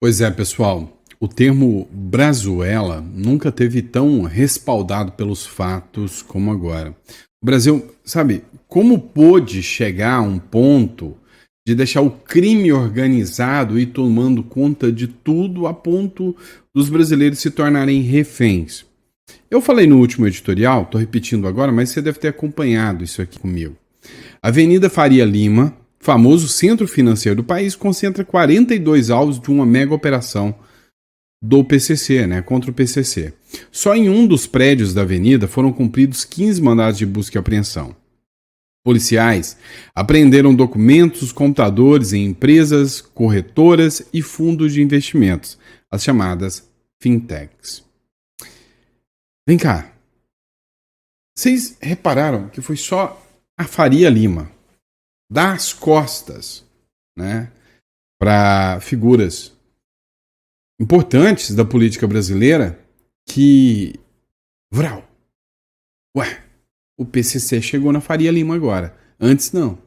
Pois é, pessoal. O termo Brazuela nunca teve tão respaldado pelos fatos como agora. O Brasil, sabe, como pôde chegar a um ponto de deixar o crime organizado ir tomando conta de tudo a ponto dos brasileiros se tornarem reféns? Eu falei no último editorial, estou repetindo agora, mas você deve ter acompanhado isso aqui comigo. A Avenida Faria Lima, famoso centro financeiro do país, concentra 42 alvos de uma mega operação do PCC, contra o PCC. Só em um dos prédios da avenida foram cumpridos 15 mandados de busca e apreensão. Policiais apreenderam documentos, computadores em empresas, corretoras e fundos de investimentos, as chamadas fintechs. Vem cá. Vocês repararam que foi só a Faria Lima dar as costas, para figuras importantes da política brasileira que... Vral. O PCC chegou na Faria Lima agora. Antes não.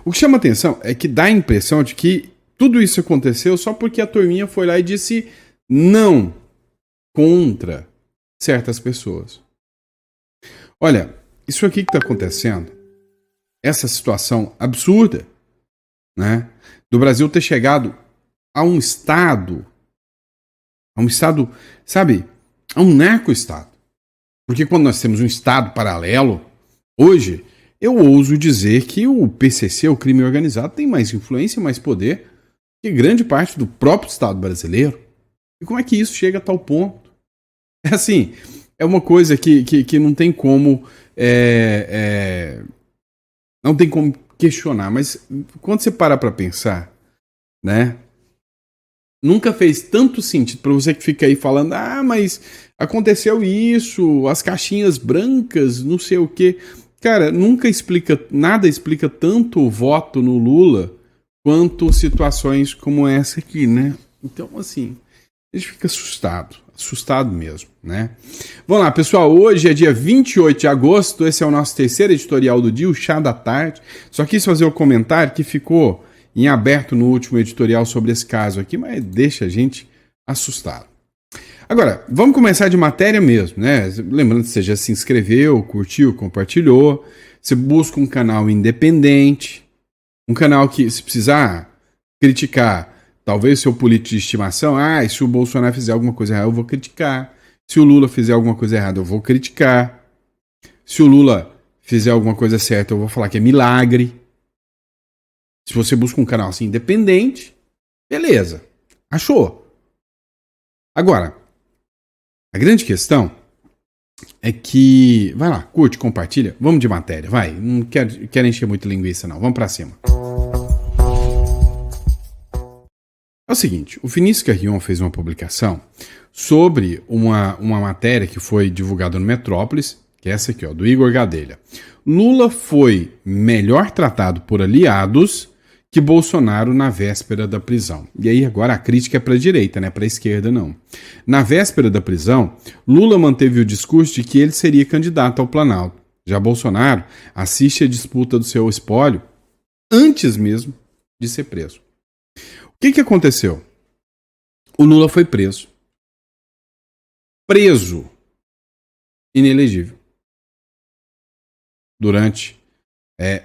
O que chama atenção é que dá a impressão de que tudo isso aconteceu só porque a turminha foi lá e disse não contra certas pessoas. Olha, isso aqui que está acontecendo, essa situação absurda, do Brasil ter chegado a um estado, sabe, a um narco-estado. Porque quando nós temos um estado paralelo, hoje, eu ouso dizer que o PCC, o crime organizado, tem mais influência e mais poder que grande parte do próprio Estado brasileiro. E como é que isso chega a tal ponto? É assim, é uma coisa que não tem como... não tem como questionar, mas quando você para pensar, nunca fez tanto sentido para você que fica aí falando, mas aconteceu isso, as caixinhas brancas, não sei o quê. Cara, nada explica tanto o voto no Lula quanto situações como essa aqui, Então, assim, a gente fica assustado mesmo, Vamos lá, pessoal, hoje é dia 28 de agosto, esse é o nosso terceiro editorial do dia, o Chá da Tarde. Só quis fazer o comentário que ficou em aberto no último editorial sobre esse caso aqui, mas deixa a gente assustado. Agora, vamos começar de matéria mesmo, Lembrando que você já se inscreveu, curtiu, compartilhou, você busca um canal independente, um canal que, se precisar criticar, talvez seu político de estimação, se o Bolsonaro fizer alguma coisa errada, eu vou criticar. Se o Lula fizer alguma coisa errada, eu vou criticar. Se o Lula fizer alguma coisa certa, eu vou falar que é milagre. Se você busca um canal assim independente, beleza, achou. Agora, a grande questão é que... Vai lá, curte, compartilha, vamos de matéria, vai. Não quero encher muito linguiça não, vamos pra cima. É o seguinte, o Vinícius Carrion fez uma publicação sobre uma matéria que foi divulgada no Metrópolis, que é essa aqui, do Igor Gadelha. Lula foi melhor tratado por aliados que Bolsonaro na véspera da prisão. E aí agora a crítica é para a direita, para a esquerda não. Na véspera da prisão, Lula manteve o discurso de que ele seria candidato ao Planalto. Já Bolsonaro assiste a disputa do seu espólio antes mesmo de ser preso. O que aconteceu? O Lula foi preso. Inelegível. Durante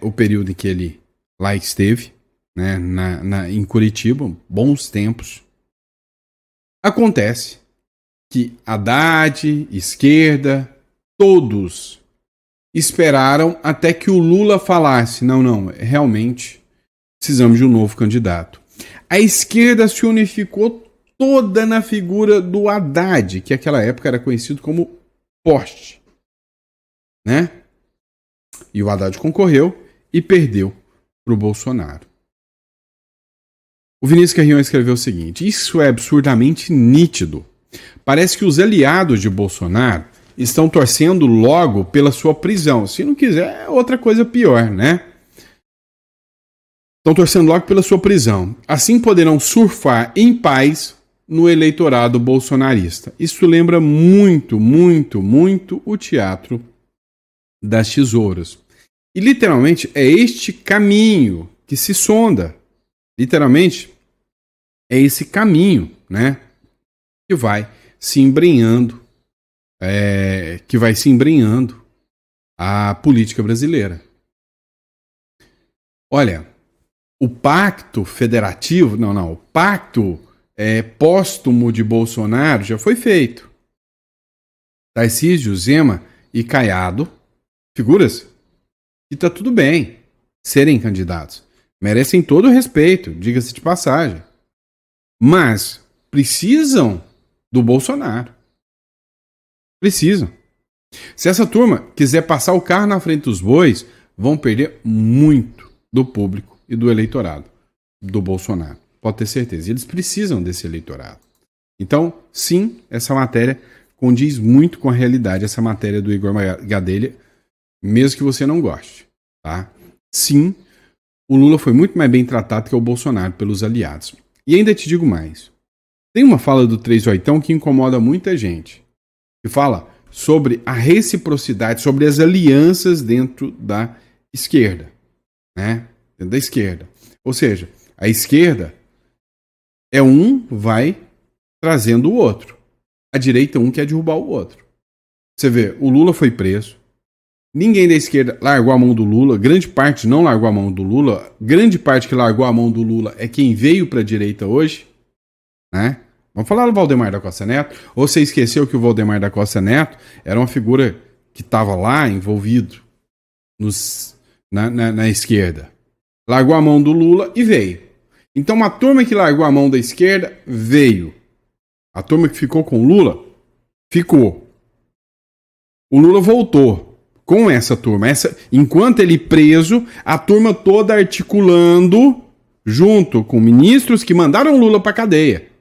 o período em que ele lá esteve, em Curitiba, bons tempos. Acontece que Haddad, esquerda, todos esperaram até que o Lula falasse, não, realmente precisamos de um novo candidato. A esquerda se unificou toda na figura do Haddad, que naquela época era conhecido como Poste. E o Haddad concorreu e perdeu para o Bolsonaro. O Vinícius Carrion escreveu o seguinte: isso é absurdamente nítido. Parece que os aliados de Bolsonaro estão torcendo logo pela sua prisão. Se não quiser, é outra coisa pior, Estão torcendo logo pela sua prisão. Assim poderão surfar em paz no eleitorado bolsonarista. Isso lembra muito, muito, muito o teatro das tesouras. E literalmente é este caminho que se sonda Literalmente, é esse caminho, né, que vai se embrenhando, a política brasileira. Olha, o pacto federativo, o pacto póstumo de Bolsonaro já foi feito. Tarcísio, Zema e Caiado, figuras que tá tudo bem serem candidatos. Merecem todo o respeito, diga-se de passagem. Mas precisam do Bolsonaro. Precisam. Se essa turma quiser passar o carro na frente dos bois, vão perder muito do público e do eleitorado do Bolsonaro. Pode ter certeza. Eles precisam desse eleitorado. Então, sim, essa matéria condiz muito com a realidade, essa matéria do Igor Gadelha, mesmo que você não goste. Tá? Sim, o Lula foi muito mais bem tratado que o Bolsonaro pelos aliados. E ainda te digo mais. Tem uma fala do 38 que incomoda muita gente. Que fala sobre a reciprocidade, sobre as alianças dentro da esquerda. Né? Dentro da esquerda. Ou seja, a esquerda vai trazendo o outro. A direita quer derrubar o outro. Você vê, o Lula foi preso. Ninguém da esquerda largou a mão do Lula. Grande parte não largou a mão do Lula. Grande parte que largou a mão do Lula é quem veio para a direita hoje. Né? Vamos falar do Valdemar da Costa Neto? Ou você esqueceu que o Valdemar da Costa Neto era uma figura que estava lá envolvido na esquerda? Largou a mão do Lula e veio. Então a turma que largou a mão da esquerda veio. A turma que ficou com o Lula, ficou. O Lula voltou com essa turma. Enquanto ele preso, a turma toda articulando junto com ministros que mandaram o Lula para cadeia.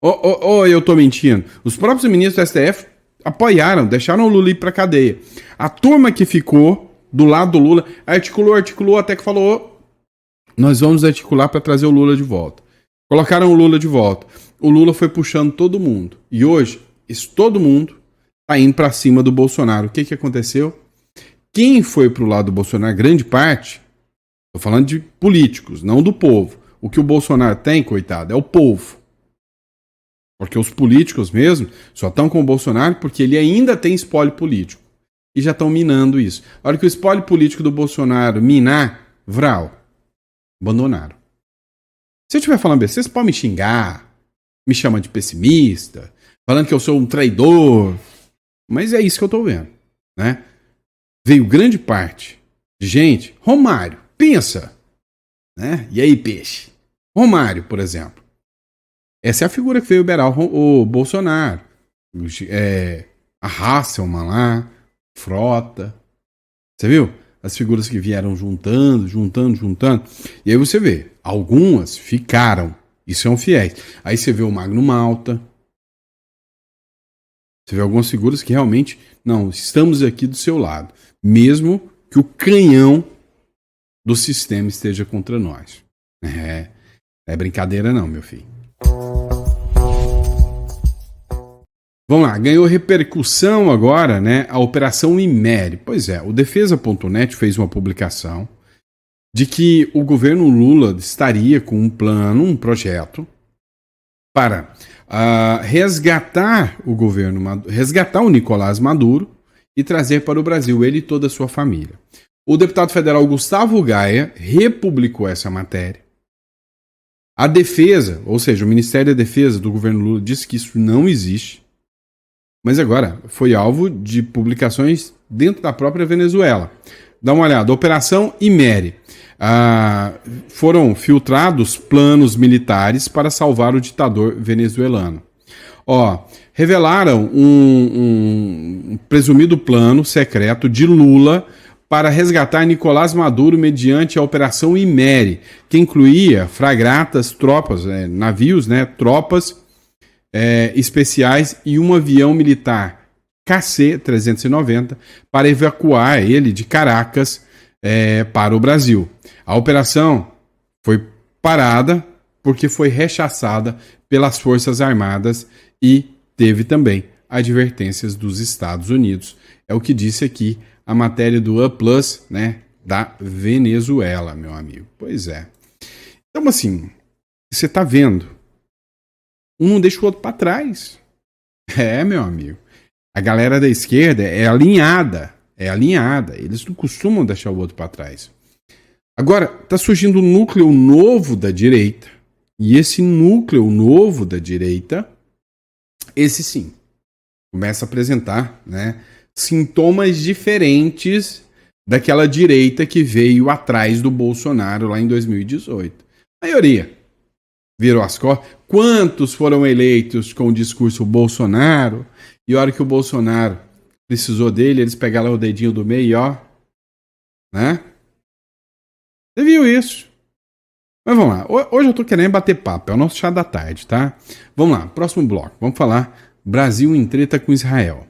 Eu tô mentindo. Os próprios ministros do STF apoiaram, deixaram o Lula ir para cadeia. A turma que ficou do lado do Lula articulou até que falou: nós vamos articular para trazer o Lula de volta. Colocaram o Lula de volta. O Lula foi puxando todo mundo. E hoje, todo mundo tá indo para cima do Bolsonaro. O que aconteceu? Quem foi pro lado do Bolsonaro, grande parte, tô falando de políticos, não do povo. O que o Bolsonaro tem, coitado, é o povo. Porque os políticos mesmo só estão com o Bolsonaro porque ele ainda tem espólio político. E já estão minando isso. A hora que o espólio político do Bolsonaro minar, abandonaram. Se eu estiver falando besteira, vocês podem me xingar, me chamar de pessimista, falando que eu sou um traidor. Mas é isso que eu estou vendo. Né? Veio grande parte de gente. Romário, pensa. Né? E aí, peixe? Romário, por exemplo. Essa é a figura que veio beirar o Bolsonaro. A Hasselmann lá, Frota. Você viu? As figuras que vieram juntando. E aí você vê, algumas ficaram e são fiéis. Aí você vê o Magno Malta. Você vê algumas figuras que realmente, não, estamos aqui do seu lado. Mesmo que o canhão do sistema esteja contra nós. É brincadeira não, meu filho. Vamos lá, ganhou repercussão agora, né, a Operação Imério. Pois é, o Defesa.net fez uma publicação de que o governo Lula estaria com um plano, um projeto, para resgatar resgatar o Nicolás Maduro e trazer para o Brasil ele e toda a sua família. O deputado federal Gustavo Gaia republicou essa matéria. A defesa, ou seja, o Ministério da Defesa do governo Lula disse que isso não existe. Mas agora foi alvo de publicações dentro da própria Venezuela. Dá uma olhada, Operação Imério. Foram filtrados planos militares para salvar o ditador venezuelano. Revelaram um presumido plano secreto de Lula para resgatar Nicolás Maduro mediante a Operação Imério, que incluía fragatas, tropas, navios, tropas especiais e um avião militar KC-390 para evacuar ele de Caracas para o Brasil. A operação foi parada porque foi rechaçada pelas Forças Armadas e teve também advertências dos Estados Unidos. É o que disse aqui a matéria do A Plus, da Venezuela, meu amigo. Pois é. Então, assim, você tá vendo, um não deixa o outro para trás. Meu amigo. A galera da esquerda é alinhada. Eles não costumam deixar o outro para trás. Agora, tá surgindo um núcleo novo da direita. E esse núcleo novo da direita, esse sim, começa a apresentar, né, sintomas diferentes daquela direita que veio atrás do Bolsonaro lá em 2018. A maioria virou as costas. Quantos foram eleitos com o discurso Bolsonaro? E a hora que o Bolsonaro precisou dele, eles pegaram o dedinho do meio e ó, né? Você viu isso? Mas vamos lá. Hoje eu tô querendo bater papo. É o nosso chá da tarde, tá? Vamos lá. Próximo bloco. Vamos falar Brasil em treta com Israel.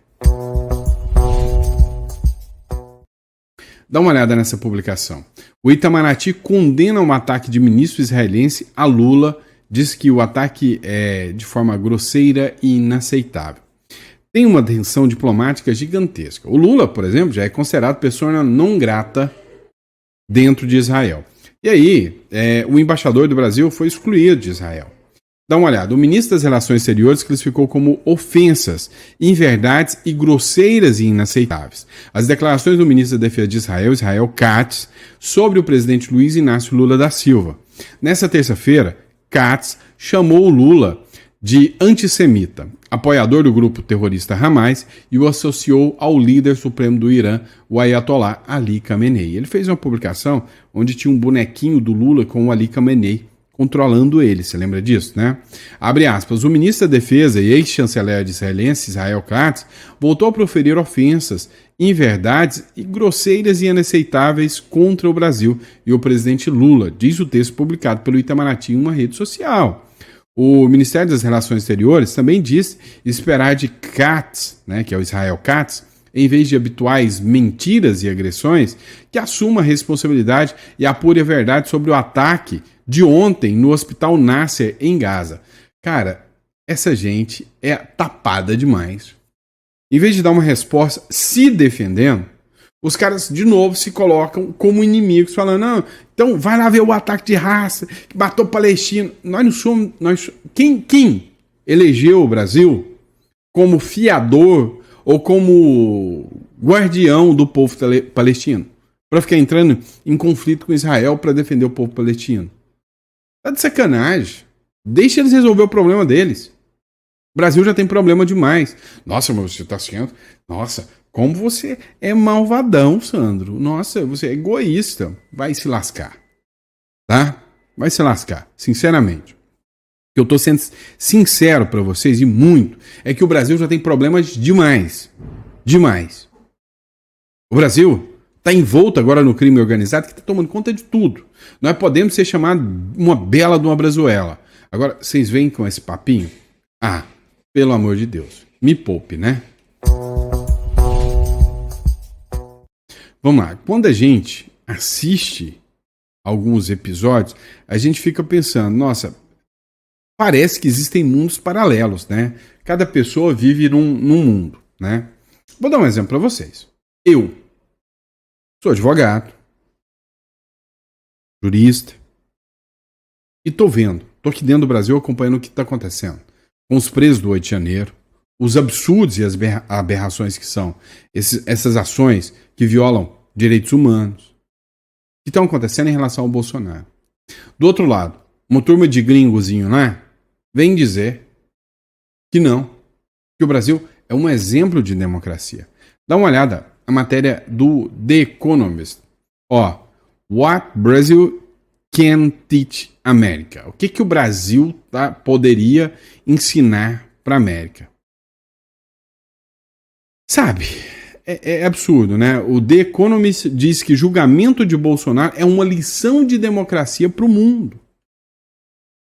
Dá uma olhada nessa publicação. O Itamaraty condena um ataque de ministro israelense a Lula. Diz que o ataque é de forma grosseira e inaceitável. Tem uma tensão diplomática gigantesca. O Lula, por exemplo, já é considerado pessoa não grata dentro de Israel. E aí, o embaixador do Brasil foi excluído de Israel. Dá uma olhada. O ministro das Relações Exteriores classificou como ofensas, inverdades e grosseiras e inaceitáveis as declarações do ministro da Defesa de Israel, Israel Katz, sobre o presidente Luiz Inácio Lula da Silva. Nessa terça-feira, Katz chamou o Lula de antissemita, apoiador do grupo terrorista Hamas, e o associou ao líder supremo do Irã, o Ayatollah Ali Khamenei. Ele fez uma publicação onde tinha um bonequinho do Lula com o Ali Khamenei controlando ele, você lembra disso, né? Abre aspas, o ministro da Defesa e ex-chanceler israelense, Israel Katz, voltou a proferir ofensas, inverdades e grosseiras e inaceitáveis contra o Brasil e o presidente Lula, diz o texto publicado pelo Itamaraty em uma rede social. O Ministério das Relações Exteriores também diz esperar de Katz, né, que é o Israel Katz, em vez de habituais mentiras e agressões, que assuma a responsabilidade e apure a verdade sobre o ataque de ontem no Hospital Nasser, em Gaza. Cara, essa gente é tapada demais. Em vez de dar uma resposta se defendendo, os caras de novo se colocam como inimigos, falando, não, então vai lá ver o ataque de raça que matou palestino. Nós não somos. Quem elegeu o Brasil como fiador ou como guardião do povo palestino? Para ficar entrando em conflito com Israel para defender o povo palestino. Tá de sacanagem. Deixa eles resolver o problema deles. O Brasil já tem problema demais. Nossa, mas você tá sendo. Nossa, como você é malvadão, Sandro. Nossa, você é egoísta. Vai se lascar. Tá? Vai se lascar, sinceramente. O que eu tô sendo sincero para vocês, e muito, é que o Brasil já tem problemas demais. Demais. O Brasil tá envolto agora no crime organizado que tá tomando conta de tudo. Nós podemos ser chamados uma bela de uma brazuela. Agora, vocês vêm com esse papinho? Ah, pelo amor de Deus. Me poupe, né? Vamos lá. Quando a gente assiste alguns episódios, a gente fica pensando, nossa, parece que existem mundos paralelos, né? Cada pessoa vive num mundo, né? Vou dar um exemplo para vocês. Eu sou advogado, jurista, e tô aqui dentro do Brasil acompanhando o que está acontecendo com os presos do 8 de janeiro, os absurdos e as aberrações que são essas ações que violam direitos humanos, que estão acontecendo em relação ao Bolsonaro. Do outro lado, uma turma de gringozinho lá vem dizer que não, que o Brasil é um exemplo de democracia. Dá uma olhada na matéria do The Economist. What Brazil can teach America. O que o Brasil poderia ensinar para a América? Sabe, é absurdo, né? O The Economist diz que julgamento de Bolsonaro é uma lição de democracia para o mundo.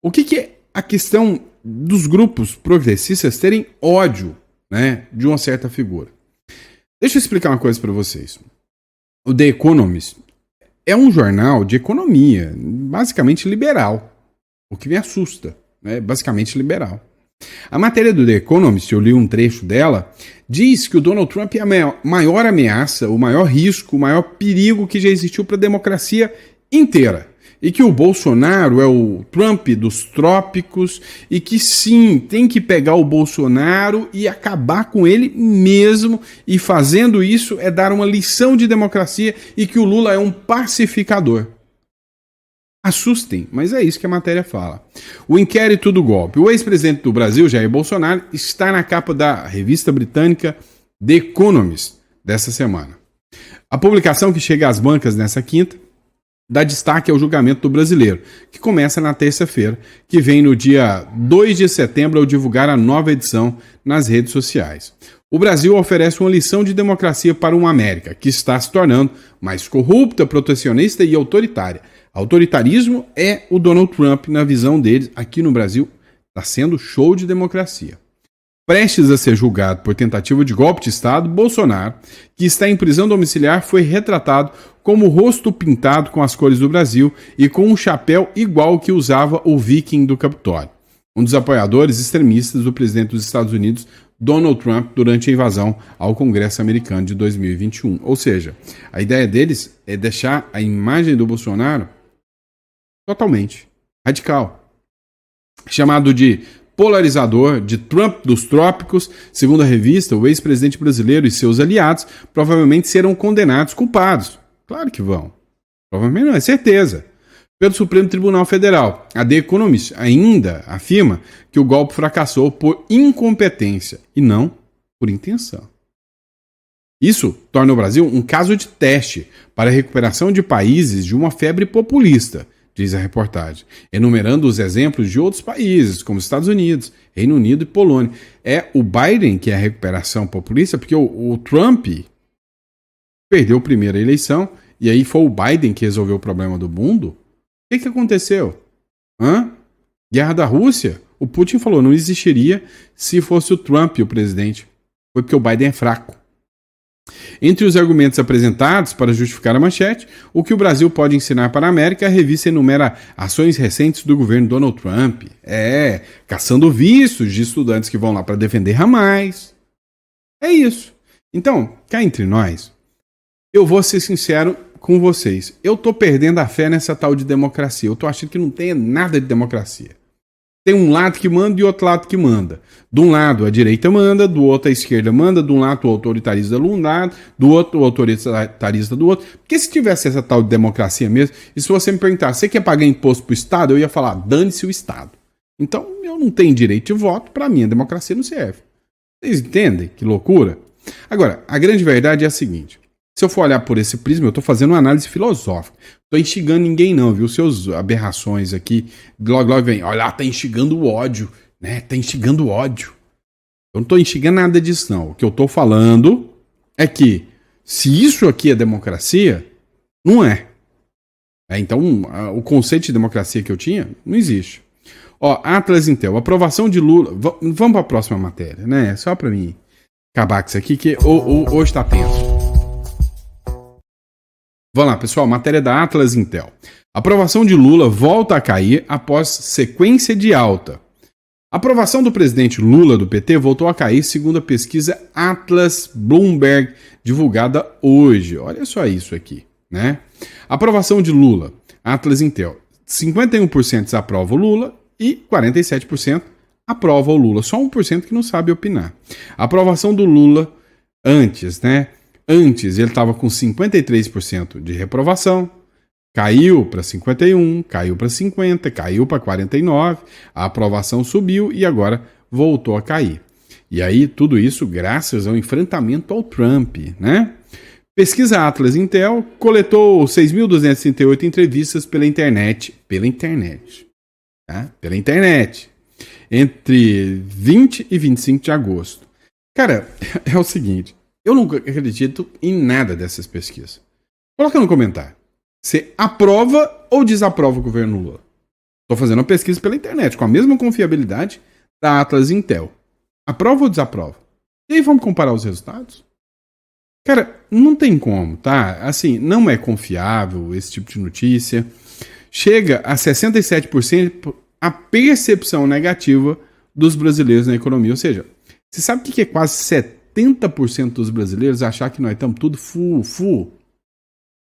O que é a questão dos grupos progressistas terem ódio, né, de uma certa figura? Deixa eu explicar uma coisa para vocês. O The Economist é um jornal de economia, basicamente liberal. O que me assusta, né? Basicamente liberal. A matéria do The Economist, eu li um trecho dela, diz que o Donald Trump é a maior ameaça, o maior risco, o maior perigo que já existiu para a democracia inteira. e que o Bolsonaro é o Trump dos trópicos e que sim, tem que pegar o Bolsonaro e acabar com ele mesmo, e fazendo isso é dar uma lição de democracia, e que o Lula é um pacificador. Assustem, mas é isso que a matéria fala. O inquérito do golpe. O ex-presidente do Brasil, Jair Bolsonaro, está na capa da revista britânica The Economist dessa semana. A publicação, que chega às bancas nessa quinta, dá destaque ao julgamento do brasileiro, que começa na terça-feira, que vem no dia 2 de setembro ao divulgar a nova edição nas redes sociais. O Brasil oferece uma lição de democracia para uma América que está se tornando mais corrupta, protecionista e autoritária. Autoritarismo é o Donald Trump, na visão deles. Aqui no Brasil está sendo show de democracia. Prestes a ser julgado por tentativa de golpe de Estado, Bolsonaro, que está em prisão domiciliar, foi retratado como o rosto pintado com as cores do Brasil e com um chapéu igual ao que usava o viking do Capitólio, um dos apoiadores extremistas do presidente dos Estados Unidos, Donald Trump, durante a invasão ao Congresso americano de 2021. Ou seja, a ideia deles é deixar a imagem do Bolsonaro totalmente radical, chamado de polarizador, de Trump dos trópicos. Segundo a revista, o ex-presidente brasileiro e seus aliados provavelmente serão condenados, culpados. Claro que vão. Provavelmente não, é certeza. Pelo Supremo Tribunal Federal. A The Economist ainda afirma que o golpe fracassou por incompetência e não por intenção. Isso torna o Brasil um caso de teste para a recuperação de países de uma febre populista, diz a reportagem, enumerando os exemplos de outros países, como Estados Unidos, Reino Unido e Polônia. É o Biden que é a recuperação populista, porque o Trump perdeu a primeira eleição, e aí foi o Biden que resolveu o problema do mundo. O que aconteceu? Guerra da Rússia? O Putin falou, não existiria se fosse o Trump o presidente. Foi porque o Biden é fraco. Entre os argumentos apresentados para justificar a manchete, o que o Brasil pode ensinar para a América, a revista enumera ações recentes do governo Donald Trump. Caçando vistos de estudantes que vão lá para defender Hamas. É isso. Então, cá entre nós, eu vou ser sincero com vocês. Eu tô perdendo a fé nessa tal de democracia. Eu tô achando que não tem nada de democracia. Tem um lado que manda e outro lado que manda. De um lado a direita manda, do outro a esquerda manda, de um lado o autoritarista de um lado, do outro o autoritarista do outro. Porque se tivesse essa tal de democracia mesmo, e se você me perguntar, você quer pagar imposto pro Estado? Eu ia falar, dane-se o Estado. Então eu não tenho direito de voto, para mim a democracia não serve. Vocês entendem? Que loucura. Agora, a grande verdade é a seguinte. Se eu for olhar por esse prisma, eu estou fazendo uma análise filosófica. Não estou instigando ninguém não, viu? Seus aberrações aqui, logo vem, olha, tá instigando o ódio, né? Tá instigando o ódio. Eu não estou instigando nada disso não. O que eu estou falando é que, se isso aqui é democracia, não é. Então, o conceito de democracia que eu tinha, não existe. Atlas Intel, aprovação de Lula. Vamos para a próxima matéria, né? Só para mim acabar com isso aqui, que hoje está tenso. Vamos lá, pessoal, matéria da Atlas Intel. Aprovação de Lula volta a cair após sequência de alta. A aprovação do presidente Lula do PT voltou a cair, segundo a pesquisa Atlas Bloomberg, divulgada hoje. Olha só isso aqui, né? Aprovação de Lula, Atlas Intel. 51% desaprova o Lula e 47% aprova o Lula. Só 1% que não sabe opinar. A aprovação do Lula antes, né? Antes ele estava com 53% de reprovação, caiu para 51%, caiu para 50%, caiu para 49%, a aprovação subiu e agora voltou a cair. E aí tudo isso graças ao enfrentamento ao Trump, né? Pesquisa Atlas Intel coletou 6.238 entrevistas pela internet, tá? Pela internet, entre 20 e 25 de agosto. Cara, é o seguinte, eu não acredito em nada dessas pesquisas. Coloca no comentário. Você aprova ou desaprova o governo Lula? Estou fazendo uma pesquisa pela internet, com a mesma confiabilidade da Atlas Intel. Aprova ou desaprova? E aí vamos comparar os resultados? Cara, não tem como, tá? Assim, não é confiável esse tipo de notícia. Chega a 67% a percepção negativa dos brasileiros na economia. Ou seja, você sabe o que é quase 70% dos brasileiros achar que nós estamos tudo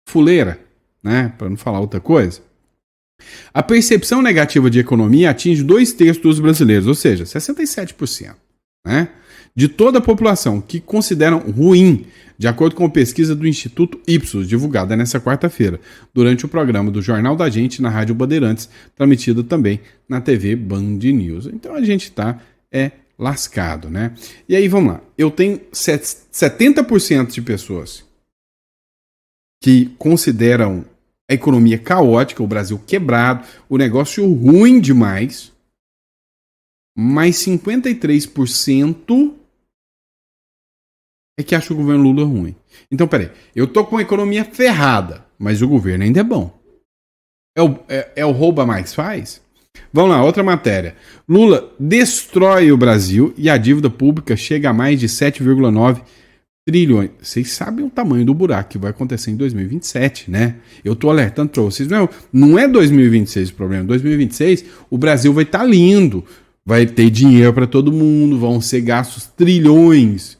fuleira, né? Para não falar outra coisa. A percepção negativa de economia atinge 2/3 dos brasileiros, ou seja, 67%, né, de toda a população, que consideram ruim, de acordo com a pesquisa do Instituto Ipsos, divulgada nesta quarta-feira, durante o programa do Jornal da Gente na Rádio Bandeirantes, transmitida também na TV Band News. Então a gente está lascado, né? E aí, vamos lá. Eu tenho 70% de pessoas que consideram a economia caótica, o Brasil quebrado, o negócio ruim demais, mas 53% é que acha o governo Lula ruim. Então, peraí, eu tô com a economia ferrada, mas o governo ainda é bom. É o rouba mais faz? Vamos lá, outra matéria. Lula destrói o Brasil e a dívida pública chega a mais de 7,9 trilhões. Vocês sabem o tamanho do buraco que vai acontecer em 2027, né? Eu tô alertando para vocês. Não é 2026 o problema. 2026 o Brasil vai estar lindo. Vai ter dinheiro para todo mundo. Vão ser gastos trilhões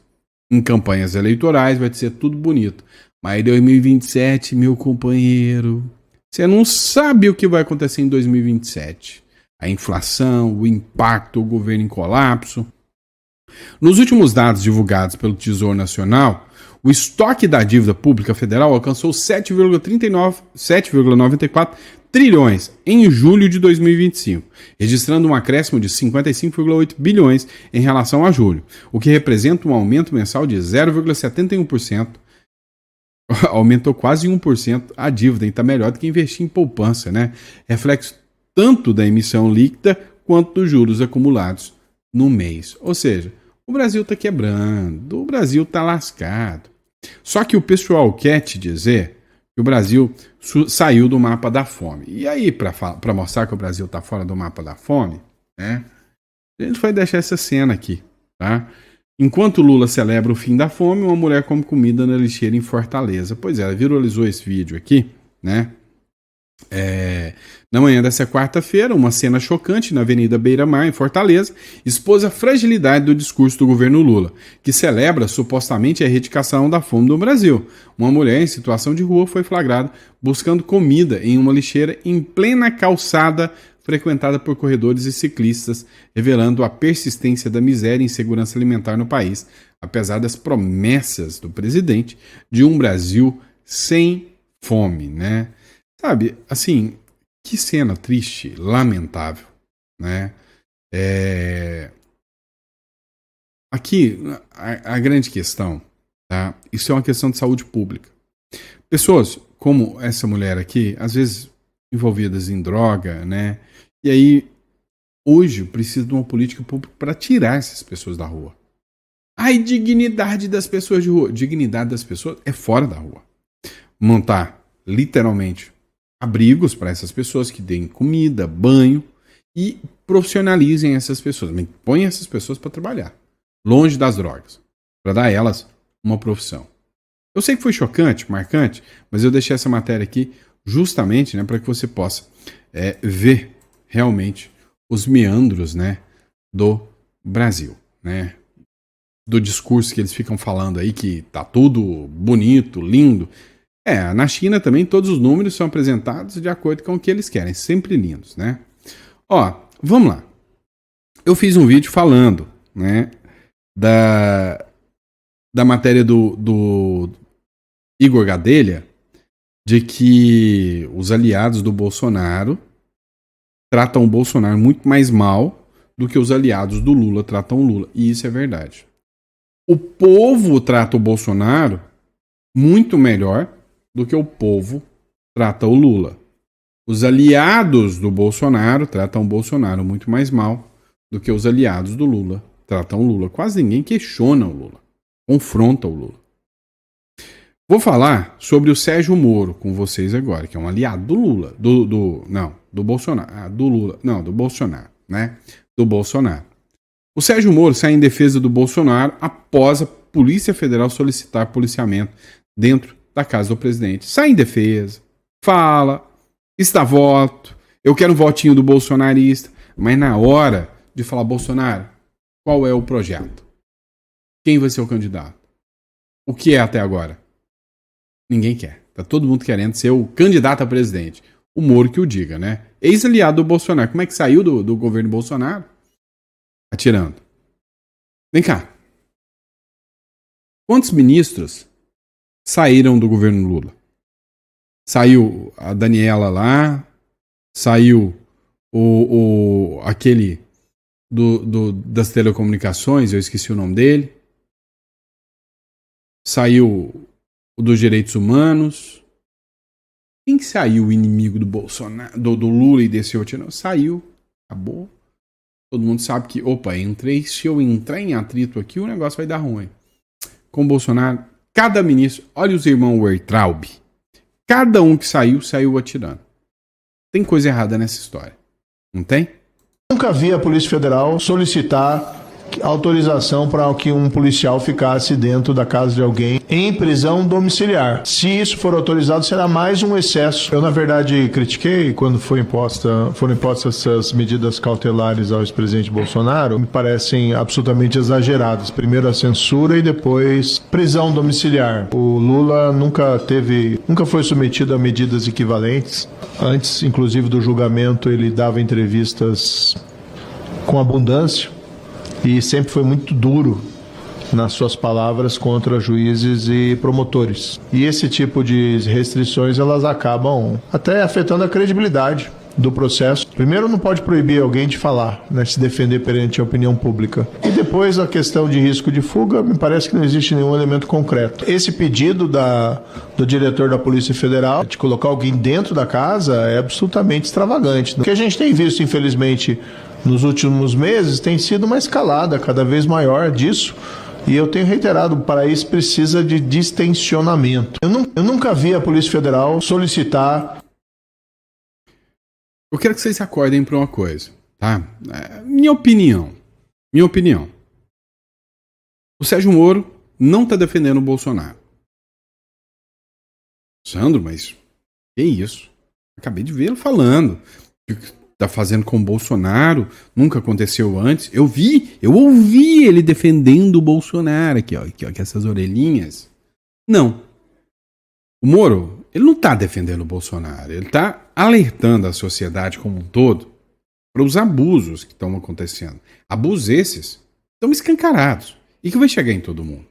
em campanhas eleitorais. Vai ser tudo bonito. Mas em 2027, meu companheiro, você não sabe o que vai acontecer em 2027. A inflação, o impacto, o governo em colapso. Nos últimos dados divulgados pelo Tesouro Nacional, o estoque da dívida pública federal alcançou 7,94 trilhões em julho de 2025, registrando um acréscimo de 55,8 bilhões em relação a julho, o que representa um aumento mensal de 0,71%. Aumentou quase 1% a dívida, e está melhor do que investir em poupança, né? Reflexo tanto da emissão líquida quanto dos juros acumulados no mês. Ou seja, o Brasil está quebrando, o Brasil está lascado. Só que o pessoal quer te dizer que o Brasil saiu do mapa da fome. E aí, para mostrar que o Brasil está fora do mapa da fome, né, a gente vai deixar essa cena aqui, tá? Enquanto Lula celebra o fim da fome, uma mulher come comida na lixeira em Fortaleza. Pois é, ela viralizou esse vídeo aqui, né? Na manhã dessa quarta-feira, uma cena chocante na Avenida Beira-Mar, em Fortaleza, expôs a fragilidade do discurso do governo Lula, que celebra supostamente a erradicação da fome no Brasil. Uma mulher em situação de rua foi flagrada buscando comida em uma lixeira em plena calçada frequentada por corredores e ciclistas, revelando a persistência da miséria e insegurança alimentar no país, apesar das promessas do presidente de um Brasil sem fome, né? Sabe, assim, que cena triste, lamentável, né? Aqui, a grande questão, tá? Isso é uma questão de saúde pública. Pessoas como essa mulher aqui, às vezes envolvidas em droga, né? E aí, hoje, precisa de uma política pública para tirar essas pessoas da rua. Ai, dignidade das pessoas de rua. Dignidade das pessoas é fora da rua. Montar, literalmente, abrigos para essas pessoas que deem comida, banho e profissionalizem essas pessoas. Põem essas pessoas para trabalhar, longe das drogas, para dar a elas uma profissão. Eu sei que foi chocante, marcante, mas eu deixei essa matéria aqui justamente, né, para que você possa ver realmente os meandros, né, do Brasil, né, do discurso que eles ficam falando aí que tá tudo bonito, lindo. Na China também todos os números são apresentados de acordo com o que eles querem, sempre lindos, né? Ó, vamos lá. Eu fiz um vídeo falando, né, da matéria do Igor Gadelha, de que os aliados do Bolsonaro tratam o Bolsonaro muito mais mal do que os aliados do Lula tratam o Lula. E isso é verdade. O povo trata o Bolsonaro muito melhor do que o povo trata o Lula. Os aliados do Bolsonaro tratam o Bolsonaro muito mais mal do que os aliados do Lula tratam o Lula. Quase ninguém questiona o Lula, confronta o Lula. Vou falar sobre o Sérgio Moro com vocês agora, que é um aliado do Lula, do Bolsonaro, do Bolsonaro, né? Do Bolsonaro. O Sérgio Moro sai em defesa do Bolsonaro após a Polícia Federal solicitar policiamento dentro da casa do presidente. Sai em defesa, fala, está voto, eu quero um votinho do bolsonarista, mas na hora de falar Bolsonaro, qual é o projeto? Quem vai ser o candidato? O que é até agora? Ninguém quer. Tá todo mundo querendo ser o candidato a presidente. O Moro que o diga, né? ex-aliado do Bolsonaro. Como é que saiu do governo Bolsonaro? Atirando. Vem cá. Quantos ministros saíram do governo Lula? Saiu a Daniela lá, saiu aquele das telecomunicações, eu esqueci o nome dele. Saiu o dos direitos humanos. Quem que saiu o inimigo do Bolsonaro, do Lula e desse outro? Não, saiu, acabou. Todo mundo sabe que, se eu entrar em atrito aqui, o negócio vai dar ruim. Com o Bolsonaro, cada ministro, olha os irmãos Wertraub, cada um que saiu atirando. Tem coisa errada nessa história, não tem? Nunca vi a Polícia Federal solicitar autorização para que um policial ficasse dentro da casa de alguém em prisão domiciliar. Se isso for autorizado, será mais um excesso. Eu, na verdade, critiquei quando foram impostas essas medidas cautelares ao ex-presidente Bolsonaro. Me parecem absolutamente exageradas. Primeiro a censura e depois prisão domiciliar. O Lula nunca foi submetido a medidas equivalentes. Antes, inclusive, do julgamento, ele dava entrevistas com abundância e sempre foi muito duro nas suas palavras contra juízes e promotores. E esse tipo de restrições, elas acabam até afetando a credibilidade do processo. Primeiro, não pode proibir alguém de falar, né, se defender perante a opinião pública. E depois, a questão de risco de fuga, me parece que não existe nenhum elemento concreto. Esse pedido do diretor da Polícia Federal de colocar alguém dentro da casa é absolutamente extravagante. O que a gente tem visto, infelizmente, nos últimos meses, tem sido uma escalada cada vez maior disso. E eu tenho reiterado, o país precisa de distensionamento. Eu nunca vi a Polícia Federal solicitar... Eu quero que vocês acordem para uma coisa, tá? Minha opinião. O Sérgio Moro não tá defendendo o Bolsonaro. Sandro, mas que isso? Acabei de vê-lo falando. Tá fazendo com o Bolsonaro, nunca aconteceu antes. Eu ouvi ele defendendo o Bolsonaro aqui, ó, com essas orelhinhas. Não. O Moro, ele não tá defendendo o Bolsonaro, ele tá alertando a sociedade como um todo para os abusos que estão acontecendo. Abusos esses estão escancarados e que vai chegar em todo mundo.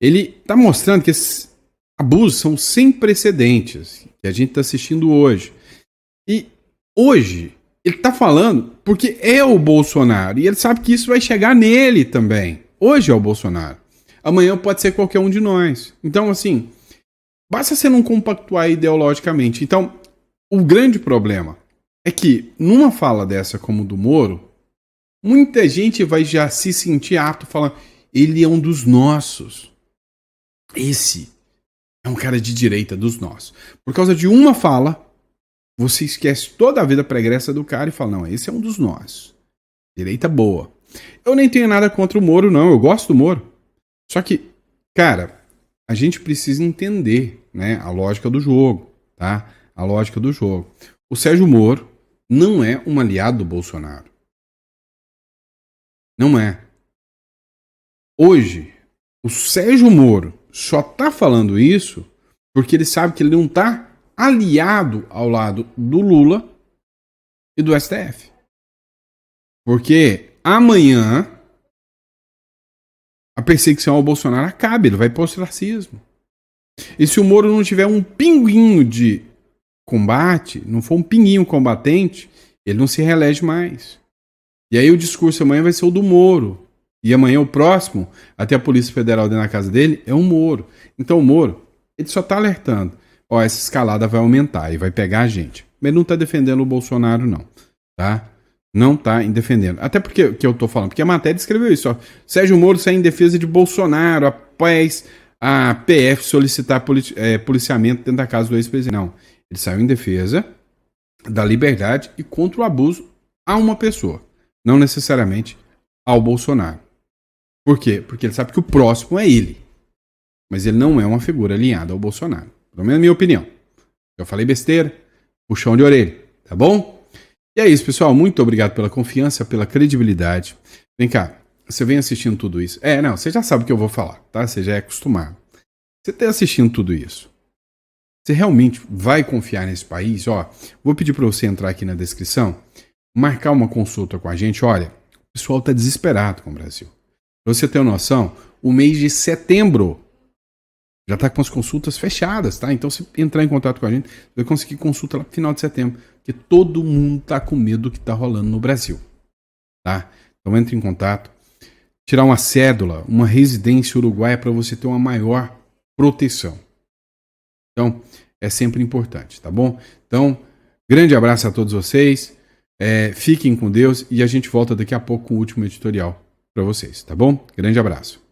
Ele tá mostrando que esses abusos são sem precedentes, que a gente tá assistindo hoje. E hoje, ele tá falando porque é o Bolsonaro. E ele sabe que isso vai chegar nele também. Hoje é o Bolsonaro. Amanhã pode ser qualquer um de nós. Então, assim, basta você não compactuar ideologicamente. Então, o grande problema é que, numa fala dessa como do Moro, muita gente vai já se sentir apto falando, ele é um dos nossos. Esse é um cara de direita dos nossos. Por causa de uma fala, você esquece toda a vida pregressa do cara e fala, não, esse é um dos nossos. Direita boa. Eu nem tenho nada contra o Moro, não. Eu gosto do Moro. Só que, cara, a gente precisa entender, né, a lógica do jogo, tá? A lógica do jogo. O Sérgio Moro não é um aliado do Bolsonaro. Não é. Hoje, o Sérgio Moro só tá falando isso porque ele sabe que ele não tá aliado ao lado do Lula e do STF. Porque amanhã a perseguição ao Bolsonaro acaba, ele vai para o ostracismo. E se o Moro não tiver um pinguinho de combate, não for um pinguinho combatente, ele não se reelege mais. E aí o discurso amanhã vai ser o do Moro. E amanhã o próximo, até a Polícia Federal dentro da casa dele, é o Moro. Então o Moro, ele só está alertando. Ó, essa escalada vai aumentar e vai pegar a gente. Mas ele não tá defendendo o Bolsonaro, não. Tá? Não tá defendendo. Até porque, o que eu tô falando? Porque a matéria escreveu isso, ó. Sérgio Moro sai em defesa de Bolsonaro após a PF solicitar policiamento dentro da casa do ex-presidente. Não. Ele saiu em defesa da liberdade e contra o abuso a uma pessoa. Não necessariamente ao Bolsonaro. Por quê? Porque ele sabe que o próximo é ele. Mas ele não é uma figura alinhada ao Bolsonaro. Pelo menos a minha opinião. Eu falei besteira, puxão de orelha, tá bom? E é isso, pessoal. Muito obrigado pela confiança, pela credibilidade. Vem cá, você vem assistindo tudo isso. Não, você já sabe o que eu vou falar, tá? Você já é acostumado. Você está assistindo tudo isso. Você realmente vai confiar nesse país? Ó, vou pedir para você entrar aqui na descrição, marcar uma consulta com a gente. Olha, o pessoal está desesperado com o Brasil. Para você ter uma noção, o mês de setembro já está com as consultas fechadas, tá? Então, se entrar em contato com a gente, você vai conseguir consulta lá no final de setembro, porque todo mundo está com medo do que está rolando no Brasil, tá? Então, entre em contato. Tirar uma cédula, uma residência uruguaia para você ter uma maior proteção. Então, é sempre importante, tá bom? Então, grande abraço a todos vocês. Fiquem com Deus e a gente volta daqui a pouco com o último editorial para vocês, tá bom? Grande abraço.